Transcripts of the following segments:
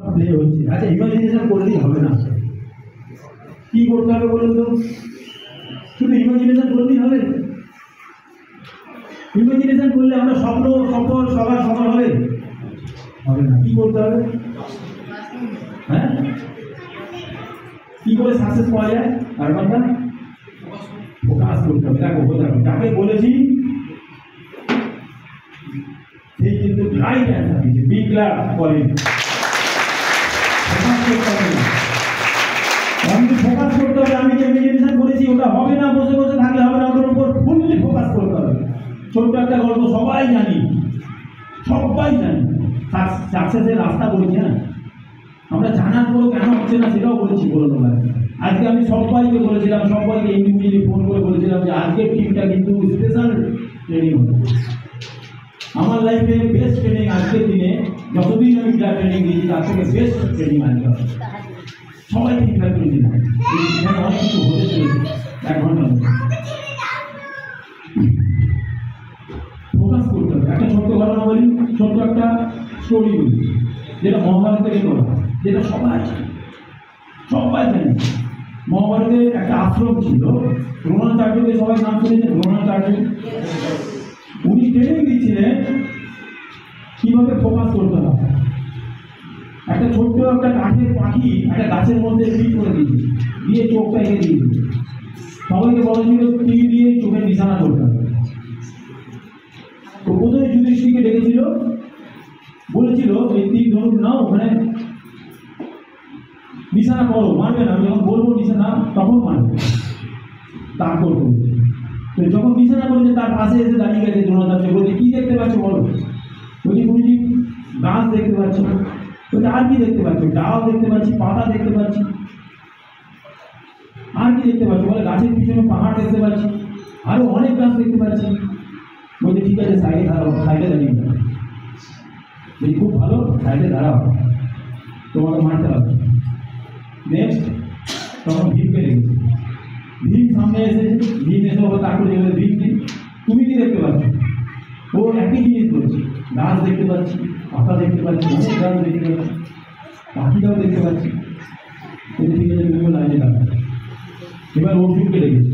Play হচ্ছে। আচ্ছা, imagination করলেই হবে না, কি করতে হবে বলুন তো? শুধু ইমাজিনেশন করলেই হবে? ইমাজিনেশন করলে আমরা স্বপ্ন সফল সবার সফল হবে হবে না। কি করতে হবে? হ্যাঁ, কি করে সাকসেস পাওয়া যায়? আর কথা ফোকাস করতে হবে। দেখো দেখো, যাকে বলেছি সেই কিন্তু রাইট অ্যান্সার দিয়েছে। বিগ ক্লাস করেন, ফোকাস করতে হবে। আমি যে মেডিটেশন করেছি ওটা হবে না, বসে বসে থাকলে হবে না, ওটার উপর ফুললি ফোকাস করতে হবে। ছোট্ট একটা গল্প সবাই জানি, সবাই জানি, সাকসেসের রাস্তা বলছি। হ্যাঁ, আমরা জানার পরও কেন হচ্ছে না সেটাও বলেছি। বলে দেবো আজকে আমি সবাইকে বলেছিলাম, সবাইকে ইন্ডিভিজুয়ালি ফোন করে বলেছিলাম যে আজকের টিমটা কিন্তু স্পেশাল ট্রেনিং হবে। আমার লাইফে বেস্ট ট্রেনিং আজকের দিনে, যতদিন আমি যা ট্রেনিং দিয়েছি তার থেকে বেস্ট ট্রেনিং আজকে হবে। সবাই ঠিকঠাক করেছিলাম, অনেক কিছু হতে চলেছে। 1 ঘন্টা ফোকাস করতে হবে। একটা ছোট্ট ঘটনা বলি, ছোট্ট একটা স্টোরি বলি, যেটা মহাভারত থেকে তোলা, যেটা সবাই জানি। মহাভারতে একটা আশ্রম ছিল, দ্রোণাচার্যকে সবাই নাম শুনেছেন। দ্রোণাচার্য উনি ট্রেনিং দিচ্ছিলেন কিভাবে ফোকাস করতে হবে। একটা ছোট্ট একটা কাঠের পাখি একটা গাছের মধ্যে ফিট করে দিয়েছে, দিয়ে চোখটা এঁকে দিয়েছে। সবাইকে বলেছিল টিভি দিয়ে চোখের নিশানা করতে হবে। তো প্রথমে যুধিষ্ঠিরকে ডেকেছিল, বলেছিল এই তীর ধনুক নাও, ওখানে নিশানা করো, মারবে না, আমি যখন বলবো নিশানা তখন মারবে। তারপর তো যখন নিশানা করেছে তার পাশে এসে দাঁড়িয়ে গেছে দ্রোণাচার্য, বলছে কি দেখতে পাচ্ছ বলো? বলছি গুরুজি গাছ দেখতে পাচ্ছি। বলছে আর কি দেখতে পাচ্ছ? ডাল দেখতে পাচ্ছি, পাতা দেখতে পাচ্ছি। আর কি দেখতে পাচ্ছ? বলে গাছের পিছনে পাহাড় দেখতে পাচ্ছি, আরো অনেক গাছ দেখতে পাচ্ছি। বলছে ঠিক আছে, সাইডে দাঁড়াও, সাইডে দাঁড়িয়ে বলছি খুব ভালো, সাইডে দাঁড়াও, তোমাকে মারতে হবে। নেক্সট তখন ভীমকে রেখেছি। ভীম সামনে এসেছে, ভীম এসে ওকে তারপরে ভীম তুমি কি দেখতে পাচ্ছ? ও একই জিনিস বলছে, গাছ দেখতে পাচ্ছি, পাতা দেখতে পাচ্ছি, অনেক গাছ দেখতে পাচ্ছি, পাখিটাও দেখতে পাচ্ছি। ঠিক আছে, তুমিও লাইনে থাকবে। এবার অর্জুনকে রেখেছি।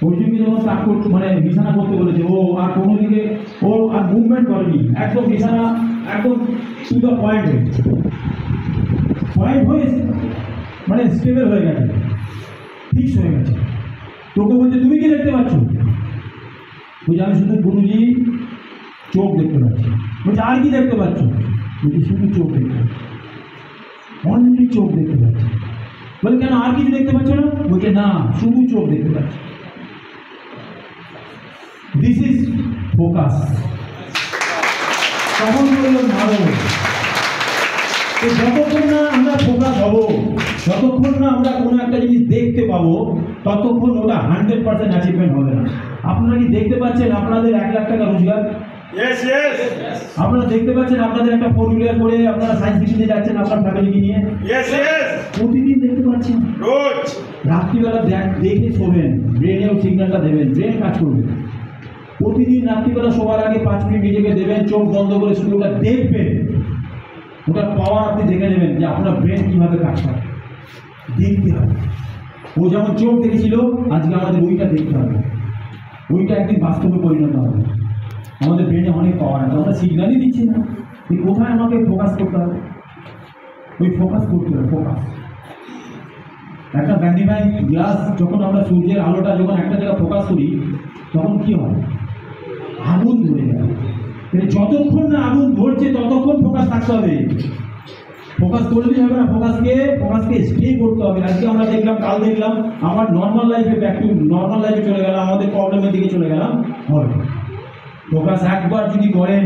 অর্জুনকে যখন তাক করতে মানে নিশানা করতে বলেছে, ও আর কোনো দিকে ও আর মুভমেন্ট করেনি, একদম নিশানা একদম টু দ্য পয়েন্ট হয়েছে, মানে স্টেবল হয়ে গেছে, ফিক্স হয়ে গেছে। তোকে বলছে তুমি কি দেখতে পাচ্ছ? বলছে আমি শুধু গুরুজি চোখ দেখতে পাচ্ছি। বলছে আর কি দেখতে পাচ্ছ? বলছি শুধু চোখ দেখতে পাচ্ছি, অনলি চোখ দেখতে পাচ্ছি। বলে কেন আর কিছু দেখতে পাচ্ছ না? বলছে না, শুধু চোখ দেখতে পাচ্ছি। This is focus. তখন বলল মারো। যতক্ষণ না আমরা ফোকাস হব, যতক্ষণ না আমরা কোনো একটা জিনিস দেখতে পাবো, ততক্ষণ ওটা 100% অ্যাচিভমেন্ট হবে না। আপনারা কি দেখতে পাচ্ছেন আপনাদের 1 লাখ টাকা রোজগার? আপনারা দেখতে পাচ্ছেন আপনাদের একটা 4 হুইলার করে আপনারা সায়েন্স সিটিতে যাচ্ছেন আপনার ফ্যামিলিকে নিয়ে? প্রতিদিন দেখতে পাচ্ছেন। রোজ রাত্রিবেলা দেখে শোবেন, ব্রেনেও সিগন্যালটা দেবেন, ব্রেন কাজ করবে। প্রতিদিন রাত্রিবেলা শোবার আগে 5 মিনিট নিজেকে দেবেন, চোখ বন্ধ করে শুধু ওটা দেখবেন। ওটার পাওয়ার আপনি দেখে নেবেন যে আপনার ব্রেন কীভাবে কাজ করে। দেখতে হবে। ও যেমন চোখ দেখেছিল, আজকে আমাদের ওইটা দেখতে হবে, ওইটা একদিন বাস্তবে পরিণত হবে। আমাদের ব্রেনে অনেক পাওয়ার আছে, আমরা সিগন্যালই দিচ্ছি না। এই কোথায় আমাকে ফোকাস করতে হবে? ওই ফোকাস করতে হবে, ফোকাস। একটা ম্যাগনিফাইং গ্লাস যখন আমরা সূর্যের আলোটা যখন একটা জায়গায় ফোকাস করি, তখন কি হয়? আগুন ধরে যায়। যতক্ষণ না আগুন ধরছে ততক্ষণ ফোকাস থাকতে হবে। ফোকাস করলেই হবে না, ফোকাসকে স্টে করতে হবে। আজকে আমরা দেখলাম, কাল দেখলাম, আমার নর্মাল লাইফে ব্যাক টু নর্মাল লাইফে চলে গেলাম, আমাদের প্রবলেমের দিকে চলে গেলাম। হবে ফোকাস একবার যদি করেন,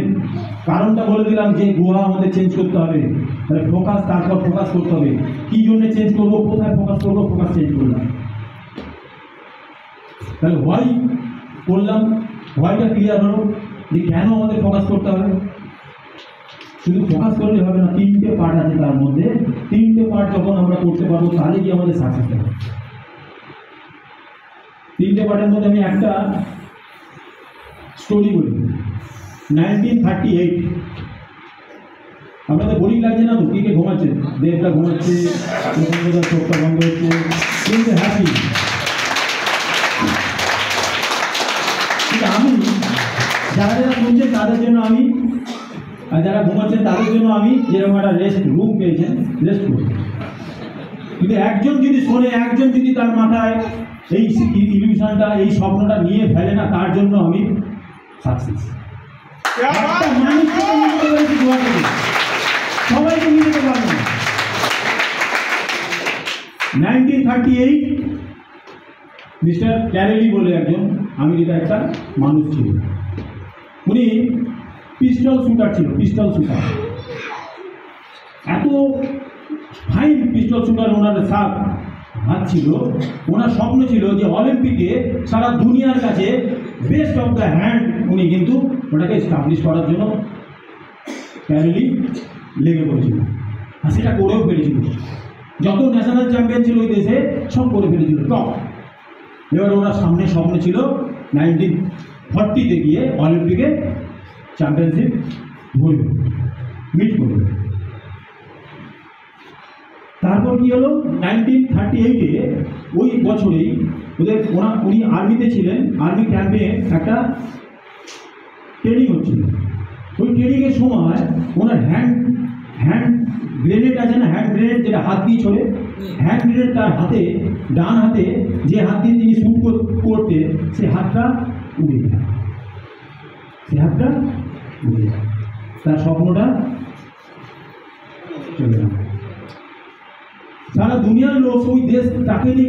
কারণটা বলে দিলাম যে গুহা আমাদের চেঞ্জ করতে হবে। তাহলে ফোকাস, তারপর ফোকাস করতে হবে। কী জন্য চেঞ্জ করবো, কোথায় ফোকাস করবো, ফোকাস চেঞ্জ করলাম। তাহলে হোয়াই করলাম, হোয়াইটা ক্লিয়ার হলো যে কেন আমাদের ফোকাস করতে হবে। শুধু ফোকাস করলে হবে না, 3টে পার্ট আছে তার মধ্যে। 3টে পার্ট যখন আমরা করতে পারবো তাহলে কি আমাদের সাকসেস হবে। 3টে পার্টের মধ্যে আমি একটা স্টোরি বলি। 1938 আপনাদের বোরিং লাগছে না তো? কে কে ঘুমাচ্ছে? দেবটা ঘুমাচ্ছে, চোখটা বন্ধ হচ্ছে, কিন্তু হ্যাপি। আমি যারা যারা শুনছেন তাদের জন্য আমি, আর যারা ঘুমাচ্ছেন তাদের জন্য আমি যেরকম একটা রেস্ট রুম পেয়েছেন, রেস্ট করুন। কিন্তু একজন যদি শোনে, একজন যদি তার মাথায় এই ইলিউশনটা, এই স্বপ্নটা নিয়ে ফেলে না, তার জন্য আমি সাকসেস। সবাইকে নিয়ে যেতে পারবো না। 1938 মিস্টার ক্যারেলি বলে একজন আমেরিকার একটা মানুষ ছিল। উনি পিস্টল শুটার ছিল, পিস্টল শুটার। এত ফাইন পিস্টল শুটার ওনার হাত ছিল। ওনার স্বপ্ন ছিল যে অলিম্পিকে সারা দুনিয়ার কাছে বেস্ট অফ দ্য হ্যান্ড উনি কিন্তু ওটাকে এস্টাবলিশ করার জন্য ক্যারেলি লেগে পড়েছিল, আর সেটা করেও ফেলেছিল। যত ন্যাশনাল চ্যাম্পিয়ন ছিল ওই দেশে সব করে ফেলেছিল টপ। এবার ওনার সামনে স্বপ্ন ছিল 1940-তে গিয়ে অলিম্পিকে চ্যাম্পিয়নশিপ ধরবে, মিট করবে। তারপর কি হলো, 1938-এ ওই বছরেই উনি আর্মিতে ছিলেন। আর্মি ক্যাম্পে একটা ট্রেনিং হচ্ছিল। ওই ট্রেনিংয়ের সময় ওনার হ্যান্ড গ্রেনেড আছে না, হ্যান্ড গ্রেনেড যেটা হাত দিয়ে ছোড়ে, হ্যান্ড গ্রেনেড তার হাতে, ডান হাতে যে হাত দিয়ে তিনি শুট করতে, সে হাতটা উড়ে যায়, সে হাতটা উড়ে যায়, তার স্বপ্নটা চলে যায়। সারা দুনিয়ার লোক ওই দেশ তাকে নিয়ে